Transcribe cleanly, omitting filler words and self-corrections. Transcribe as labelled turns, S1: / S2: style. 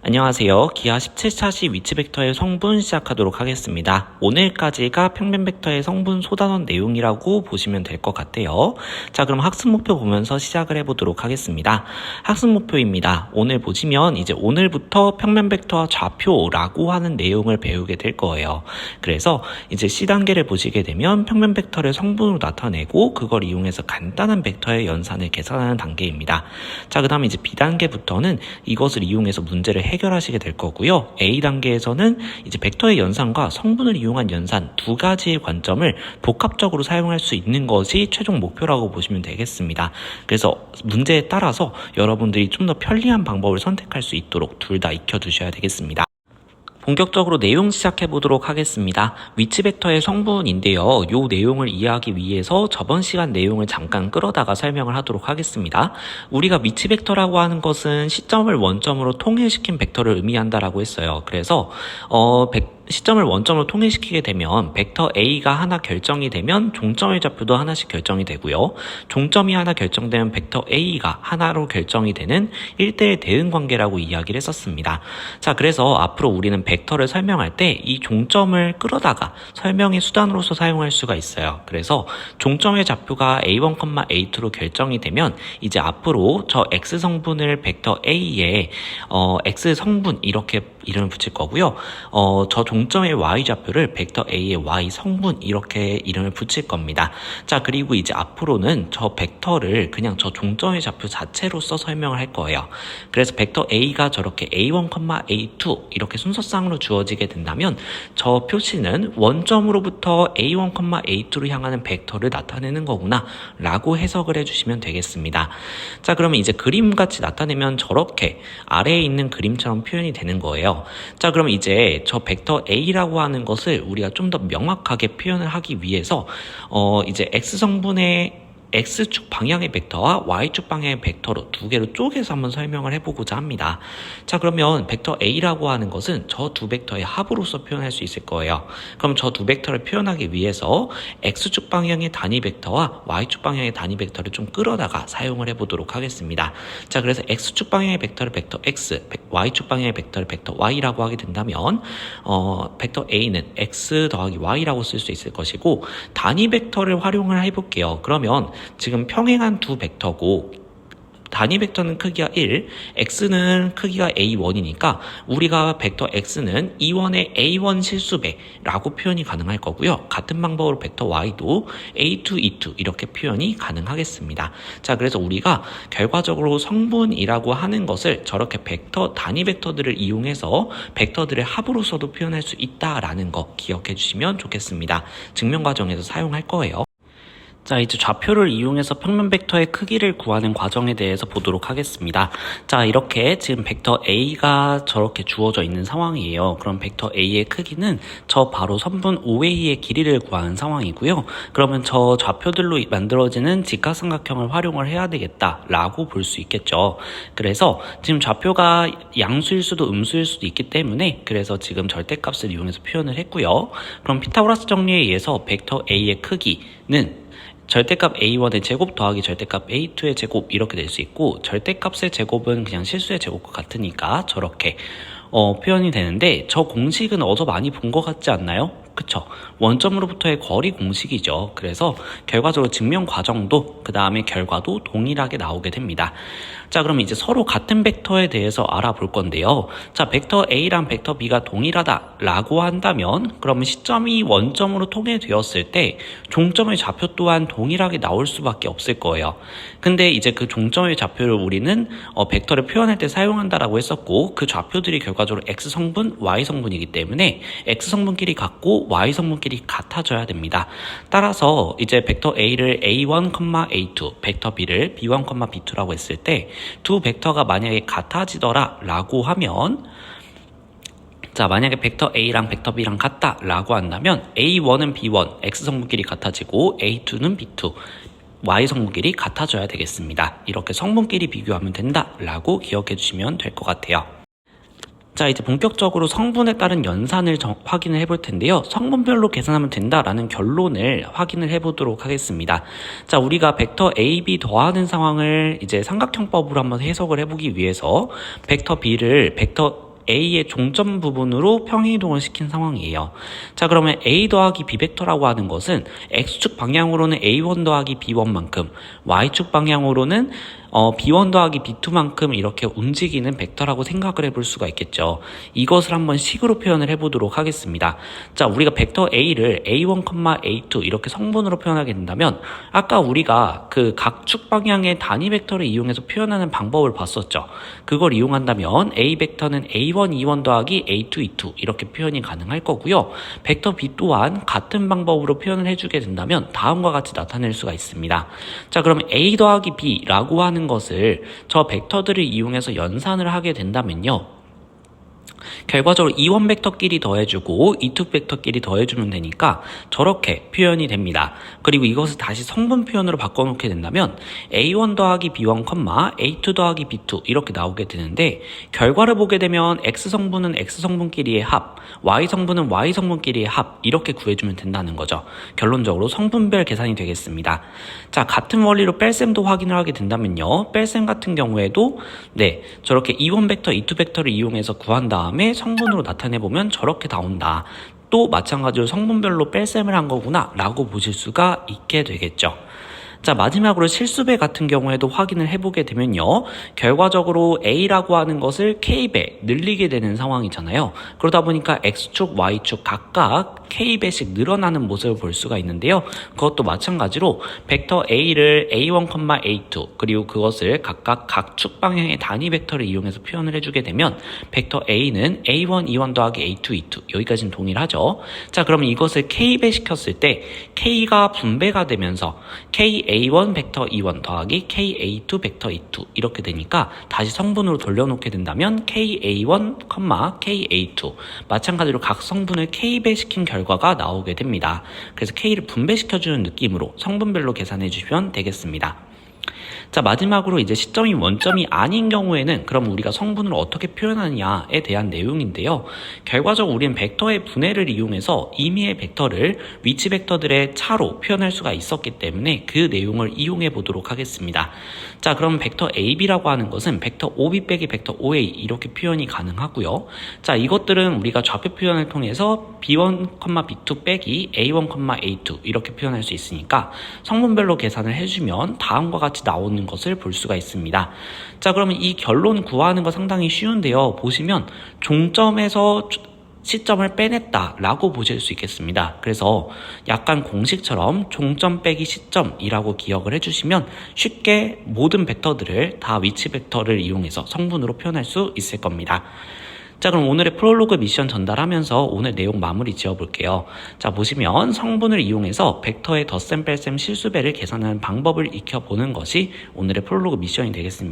S1: 안녕하세요. 기아 17차시 위치 벡터의 성분 시작하도록 하겠습니다. 오늘까지가 평면 벡터의 성분 소단원 내용이라고 보시면 될 것 같아요. 자, 그럼 학습 목표 보면서 시작을 해보도록 하겠습니다. 학습 목표입니다. 오늘 보시면 이제 오늘부터 평면 벡터와 좌표라고 하는 내용을 배우게 될 거예요. 그래서 이제 C단계를 보시게 되면 평면 벡터를 성분으로 나타내고 그걸 이용해서 간단한 벡터의 연산을 계산하는 단계입니다. 자, 그 다음에 이제 B단계부터는 이것을 이용해서 문제를 해결하시게 될 거고요. A단계에서는 이제 벡터의 연산과 성분을 이용한 연산 두 가지의 관점을 복합적으로 사용할 수 있는 것이 최종 목표라고 보시면 되겠습니다. 그래서 문제에 따라서 여러분들이 좀 더 편리한 방법을 선택할 수 있도록 둘 다 익혀두셔야 되겠습니다. 본격적으로 내용 시작해 보도록 하겠습니다. 위치 벡터의 성분인데요. 이 내용을 이해하기 위해서 저번 시간 내용을 잠깐 끌어다가 설명을 하도록 하겠습니다. 우리가 위치 벡터라고 하는 것은 시점을 원점으로 통일시킨 벡터를 의미한다라고 했어요. 그래서 시점을 원점으로 통일시키게 되면 벡터 A가 하나 결정이 되면 종점의 좌표도 하나씩 결정이 되고요. 종점이 하나 결정되면 벡터 A가 하나로 결정이 되는 1대1 대응 관계라고 이야기를 했었습니다. 자, 그래서 앞으로 우리는 벡터를 설명할 때 이 종점을 끌어다가 설명의 수단으로서 사용할 수가 있어요. 그래서 종점의 좌표가 A1, A2로 결정이 되면 이제 앞으로 저 X 성분을 벡터 A에 X 성분 이렇게 이름을 붙일 거고요. 저 종점의 Y 좌표를 벡터 A의 Y 성분 이렇게 이름을 붙일 겁니다. 자, 그리고 이제 앞으로는 저 벡터를 그냥 저 종점의 좌표 자체로서 설명을 할 거예요. 그래서 벡터 A가 저렇게 A1, A2 이렇게 순서상으로 주어지게 된다면 저 표시는 원점으로부터 A1, A2로 향하는 벡터를 나타내는 거구나 라고 해석을 해주시면 되겠습니다. 자, 그러면 이제 그림같이 나타내면 저렇게 아래에 있는 그림처럼 표현이 되는 거예요. 자, 그럼 이제 저 벡터 A라고 하는 것을 우리가 좀 더 명확하게 표현을 하기 위해서 이제 X 성분의 X축 방향의 벡터와 Y축 방향의 벡터로 두 개로 쪼개서 한번 설명을 해보고자 합니다. 자, 그러면 벡터 A라고 하는 것은 저 두 벡터의 합으로서 표현할 수 있을 거예요. 그럼 저 두 벡터를 표현하기 위해서 X축 방향의 단위 벡터와 Y축 방향의 단위 벡터를 좀 끌어다가 사용을 해보도록 하겠습니다. 자, 그래서 X축 방향의 벡터를 벡터 X, Y축 방향의 bek터를 벡터 Y라고 하게 된다면 벡터 A는 X 더하기 Y라고 쓸 수 있을 것이고 단위 벡터를 활용을 해볼게요. 그러면 지금 평행한 두 벡터고 단위 벡터는 크기가 1, x는 크기가 a1이니까 우리가 벡터 x는 e1의 a1 실수배라고 표현이 가능할 거고요. 같은 방법으로 벡터 y도 a2, e2 이렇게 표현이 가능하겠습니다. 자, 그래서 우리가 결과적으로 성분이라고 하는 것을 저렇게 벡터 단위 벡터들을 이용해서 벡터들의 합으로서도 표현할 수 있다라는 거 기억해 주시면 좋겠습니다. 증명 과정에서 사용할 거예요. 자, 이제 좌표를 이용해서 평면 벡터의 크기를 구하는 과정에 대해서 보도록 하겠습니다. 자, 이렇게 지금 벡터 A가 저렇게 주어져 있는 상황이에요. 그럼 벡터 A의 크기는 저 바로 선분 OA의 길이를 구하는 상황이고요. 그러면 저 좌표들로 만들어지는 직각삼각형을 활용을 해야 되겠다라고 볼 수 있겠죠. 그래서 지금 좌표가 양수일 수도 음수일 수도 있기 때문에 그래서 지금 절대값을 이용해서 표현을 했고요. 그럼 피타고라스 정리에 의해서 벡터 A의 크기는 절대값 A1의 제곱 더하기 절대값 A2의 제곱 이렇게 될 수 있고 절대값의 제곱은 그냥 실수의 제곱과 같으니까 저렇게 표현이 되는데 저 공식은 어디서 많이 본 것 같지 않나요? 그쵸? 원점으로부터의 거리 공식이죠. 그래서 결과적으로 증명 과정도 그 다음에 결과도 동일하게 나오게 됩니다. 자, 그럼 이제 서로 같은 벡터에 대해서 알아볼 건데요. 자, 벡터 A랑 벡터 B가 동일하다라고 한다면 그러면 시점이 원점으로 통일되었을 때 종점의 좌표 또한 동일하게 나올 수밖에 없을 거예요. 근데 이제 그 종점의 좌표를 우리는 벡터를 표현할 때 사용한다라고 했었고 그 좌표들이 결과적으로 X 성분, Y 성분이기 때문에 X 성분끼리 같고 Y 성분끼리 같아져야 됩니다. 따라서 이제 벡터 A를 A1, A2, 벡터 B를 B1, B2라고 했을 때 두 벡터가 만약에 같아지더라 라고 하면 자, 만약에 벡터 A랑 벡터 B랑 같다 라고 한다면 A1은 B1, X 성분끼리 같아지고 A2는 B2 Y 성분끼리 같아져야 되겠습니다. 이렇게 성분끼리 비교하면 된다 라고 기억해 주시면 될 것 같아요. 자, 이제 본격적으로 성분에 따른 연산을 확인을 해볼 텐데요. 성분별로 계산하면 된다라는 결론을 확인을 해보도록 하겠습니다. 자, 우리가 벡터 A, B 더하는 상황을 이제 삼각형법으로 한번 해석을 해보기 위해서 벡터 B를 벡터 A의 종점 부분으로 평행이동을 시킨 상황이에요. 자, 그러면 A 더하기 B 벡터라고 하는 것은 X축 방향으로는 A1 더하기 B1만큼, Y축 방향으로는 B1 더하기 B2만큼 이렇게 움직이는 벡터라고 생각을 해볼 수가 있겠죠. 이것을 한번 식으로 표현을 해보도록 하겠습니다. 자, 우리가 벡터 A를 A1, A2 이렇게 성분으로 표현하게 된다면 아까 우리가 그 각축 방향의 단위 벡터를 이용해서 표현하는 방법을 봤었죠. 그걸 이용한다면 A 벡터는 A1, E1 더하기 A2, E2 이렇게 표현이 가능할 거고요. 벡터 B 또한 같은 방법으로 표현을 해주게 된다면 다음과 같이 나타낼 수가 있습니다. 자, 그러면 A 더하기 B라고 하는 것을 저 벡터들을 이용해서 연산을 하게 된다면요. 결과적으로 E1 벡터끼리 더해주고 E2 벡터끼리 더해주면 되니까 저렇게 표현이 됩니다. 그리고 이것을 다시 성분 표현으로 바꿔놓게 된다면 A1 더하기 B1, A2 더하기 B2 이렇게 나오게 되는데 결과를 보게 되면 X성분은 X성분끼리의 합, Y성분은 Y성분끼리의 합 이렇게 구해주면 된다는 거죠. 결론적으로 성분별 계산이 되겠습니다. 자, 같은 원리로 뺄셈도 확인을 하게 된다면요. 뺄셈 같은 경우에도 저렇게 E1 벡터, E2 벡터를 이용해서 구한 다음에 성분으로 나타내보면 저렇게 나온다. 또 마찬가지로 성분별로 뺄셈을 한 거구나 라고 보실 수가 있게 되겠죠. 자, 마지막으로 실수배 같은 경우에도 확인을 해보게 되면요. 결과적으로 A라고 하는 것을 K배 늘리게 되는 상황이잖아요. 그러다 보니까 X축, Y축 각각 K배씩 늘어나는 모습을 볼 수가 있는데요. 그것도 마찬가지로 벡터 A를 A1, A2 그리고 그것을 각각 각축 방향의 단위 벡터를 이용해서 표현을 해주게 되면 벡터 A는 A1, E1 더하기 A2, E2 여기까지는 동일하죠. 자, 그러면 이것을 K배 시켰을 때 K가 분배가 되면서 KA1 벡터 E1 더하기 KA2 벡터 E2 이렇게 되니까 다시 성분으로 돌려놓게 된다면 KA1, KA2 마찬가지로 각 성분을 K배 시킨 결과가 나오게 됩니다. 그래서 K를 분배시켜주는 느낌으로 성분별로 계산해 주시면 되겠습니다. 자, 마지막으로 이제 시점이 원점이 아닌 경우에는 그럼 우리가 성분을 어떻게 표현하느냐에 대한 내용인데요. 결과적으로 우리는 벡터의 분해를 이용해서 임의의 벡터를 위치 벡터들의 차로 표현할 수가 있었기 때문에 그 내용을 이용해 보도록 하겠습니다. 자, 그럼 벡터 AB라고 하는 것은 벡터 OB 빼기 벡터 OA 이렇게 표현이 가능하고요. 자, 이것들은 우리가 좌표 표현을 통해서 B1, B2 빼기 A1, A2 이렇게 표현할 수 있으니까 성분별로 계산을 해주면 다음과 같이 나오는 것을 볼 수가 있습니다. 자, 그러면 이 결론 구하는 거 상당히 쉬운데요. 보시면 종점에서 시점을 빼냈다 라고 보실 수 있겠습니다. 그래서 약간 공식처럼 종점 빼기 시점이라고 기억을 해주시면 쉽게 모든 벡터들을 다 위치 벡터를 이용해서 성분으로 표현할 수 있을 겁니다. 자, 그럼 오늘의 프롤로그 미션 전달하면서 오늘 내용 마무리 지어볼게요. 자, 보시면 성분을 이용해서 벡터의 덧셈, 뺄셈, 실수배를 계산하는 방법을 익혀보는 것이 오늘의 프롤로그 미션이 되겠습니다.